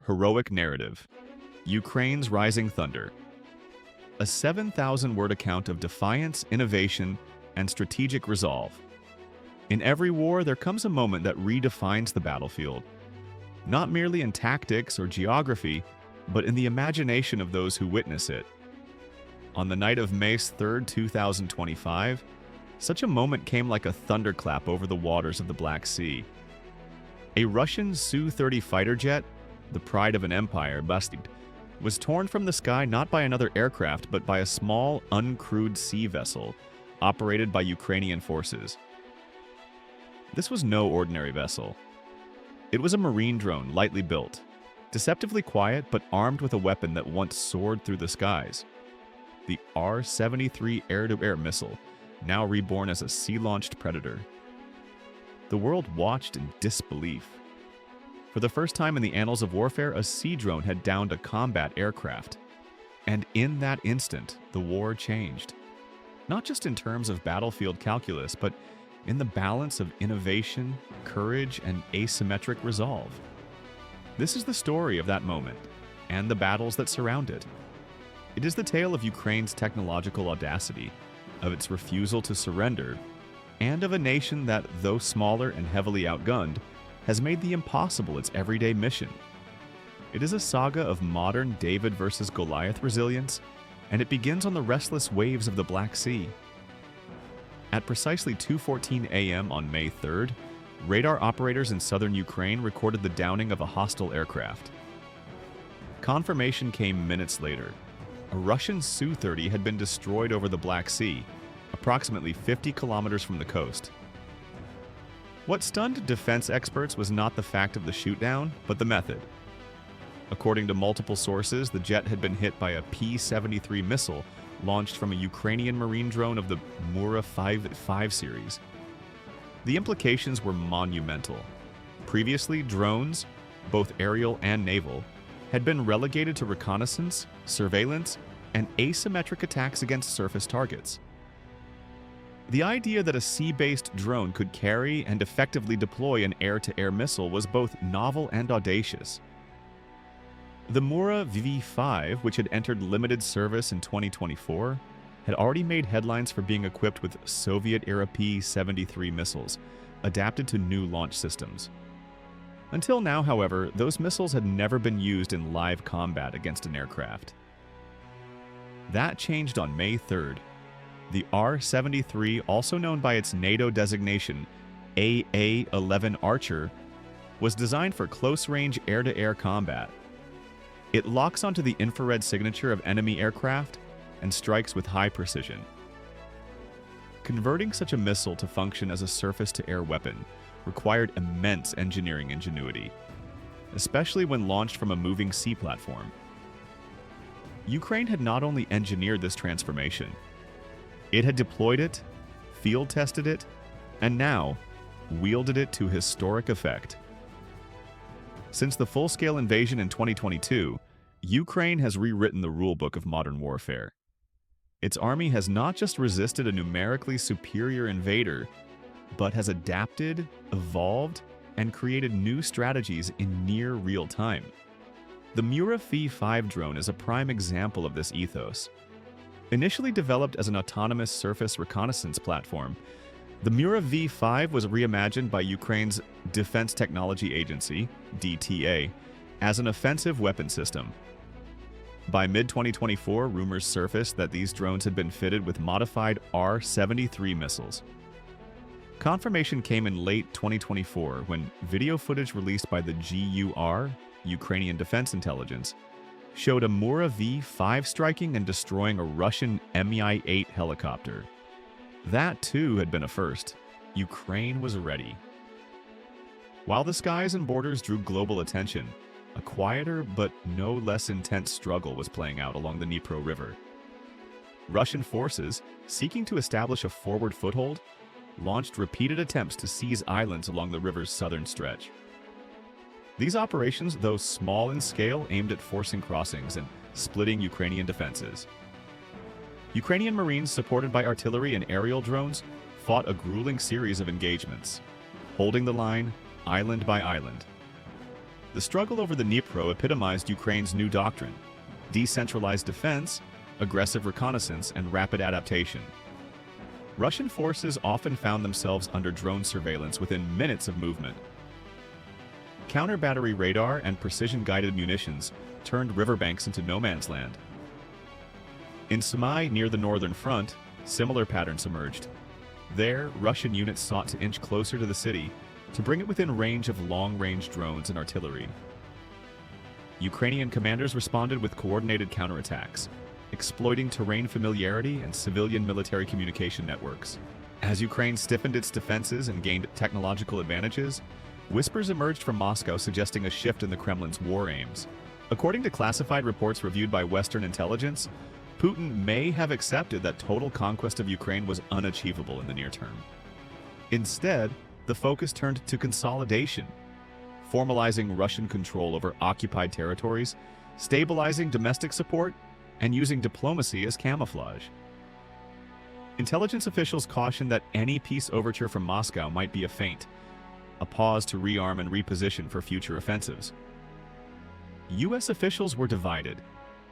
Heroic narrative. Ukraine's rising thunder. A 7,000-word account of defiance, innovation, and strategic resolve. In every war, there comes a moment that redefines the battlefield, not merely in tactics or geography, but in the imagination of those who witness it. On the night of May 3, 2025, such a moment came like a thunderclap over the waters of the Black Sea. A Russian Su-30 fighter jet, the pride of an empire, was torn from the sky not by another aircraft but by a small, uncrewed sea vessel operated by Ukrainian forces. This was no ordinary vessel. It was a marine drone, lightly built, deceptively quiet but armed with a weapon that once soared through the skies. The R-73 air-to-air missile, now reborn as a sea-launched Predator. The world watched in disbelief. For the first time in the annals of warfare, a sea drone had downed a combat aircraft. And in that instant, the war changed. Not just in terms of battlefield calculus, but in the balance of innovation, courage, and asymmetric resolve. This is the story of that moment, and the battles that surround it. It is the tale of Ukraine's technological audacity, of its refusal to surrender, and of a nation that, though smaller and heavily outgunned, has made the impossible its everyday mission. It is a saga of modern David versus Goliath resilience, and it begins on the restless waves of the Black Sea. At precisely 2:14 a.m. on May 3rd, radar operators in southern Ukraine recorded the downing of a hostile aircraft. Confirmation came minutes later. A Russian Su-30 had been destroyed over the Black Sea, approximately 50 kilometers from the coast. What stunned defense experts was not the fact of the shootdown, but the method. According to multiple sources, the jet had been hit by a P-73 missile launched from a Ukrainian marine drone of the Mura 5 series. The implications were monumental. Previously, drones, both aerial and naval, had been relegated to reconnaissance, surveillance, and asymmetric attacks against surface targets. The idea that a sea-based drone could carry and effectively deploy an air-to-air missile was both novel and audacious. The Mura V5, which had entered limited service in 2024, had already made headlines for being equipped with Soviet-era P-73 missiles, adapted to new launch systems. Until now, however, those missiles had never been used in live combat against an aircraft. That changed on May 3rd. The R-73, also known by its NATO designation AA-11 Archer, was designed for close-range air-to-air combat. It locks onto the infrared signature of enemy aircraft and strikes with high precision. Converting such a missile to function as a surface-to-air weapon required immense engineering ingenuity, especially when launched from a moving sea platform. Ukraine had not only engineered this transformation, it had deployed it, field-tested it, and now wielded it to historic effect. Since the full-scale invasion in 2022, Ukraine has rewritten the rulebook of modern warfare. Its army has not just resisted a numerically superior invader, but has adapted, evolved, and created new strategies in near real time. The Mura V5 drone is a prime example of this ethos. Initially developed as an autonomous surface reconnaissance platform, the Mura V5 was reimagined by Ukraine's Defense Technology Agency, DTA, as an offensive weapon system. By mid-2024, rumors surfaced that these drones had been fitted with modified R-73 missiles. Confirmation came in late 2024 when video footage released by the GUR, Ukrainian Defense Intelligence, showed a Mura V5 striking and destroying a Russian Mi-8 helicopter. That too had been a first. Ukraine was ready. While the skies and borders drew global attention, a quieter but no less intense struggle was playing out along the Dnipro River. Russian forces, seeking to establish a forward foothold, launched repeated attempts to seize islands along the river's southern stretch. These operations, though small in scale, aimed at forcing crossings and splitting Ukrainian defenses. Ukrainian Marines, supported by artillery and aerial drones, fought a grueling series of engagements, holding the line island by island. The struggle over the Dnipro epitomized Ukraine's new doctrine: decentralized defense, aggressive reconnaissance, and rapid adaptation. Russian forces often found themselves under drone surveillance within minutes of movement. Counter-battery radar and precision-guided munitions turned riverbanks into no man's land. In Sumy, near the northern front, similar patterns emerged. There, Russian units sought to inch closer to the city to bring it within range of long-range drones and artillery. Ukrainian commanders responded with coordinated counterattacks, exploiting terrain familiarity and civilian military communication networks. As Ukraine stiffened its defenses and gained technological advantages, whispers emerged from Moscow suggesting a shift in the Kremlin's war aims. According to classified reports reviewed by Western intelligence, Putin may have accepted that total conquest of Ukraine was unachievable in the near term. Instead, the focus turned to consolidation, formalizing Russian control over occupied territories, stabilizing domestic support, and using diplomacy as camouflage. Intelligence officials cautioned that any peace overture from Moscow might be a feint, a pause to rearm and reposition for future offensives. U.S. officials were divided.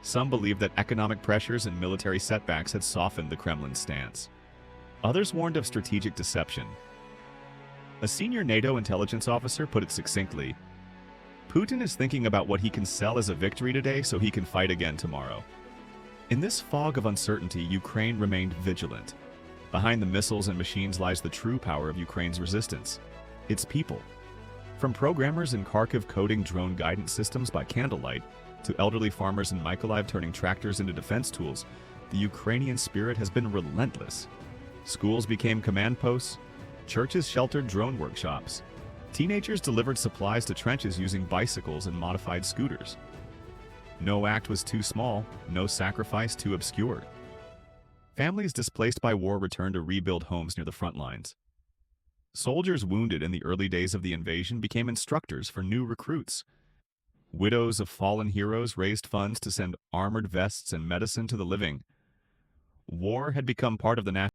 Some believed that economic pressures and military setbacks had softened the Kremlin's stance. Others warned of strategic deception. A senior NATO intelligence officer put it succinctly: "Putin is thinking about what he can sell as a victory today so he can fight again tomorrow." In this fog of uncertainty, Ukraine remained vigilant. Behind the missiles and machines lies the true power of Ukraine's resistance: its people. From programmers in Kharkiv coding drone guidance systems by candlelight, to elderly farmers in Mykolaiv turning tractors into defense tools, the Ukrainian spirit has been relentless. Schools became command posts, churches sheltered drone workshops, teenagers delivered supplies to trenches using bicycles and modified scooters. No act was too small, no sacrifice too obscure. Families displaced by war returned to rebuild homes near the front lines. Soldiers wounded in the early days of the invasion became instructors for new recruits. Widows of fallen heroes raised funds to send armored vests and medicine to the living. War had become part of the national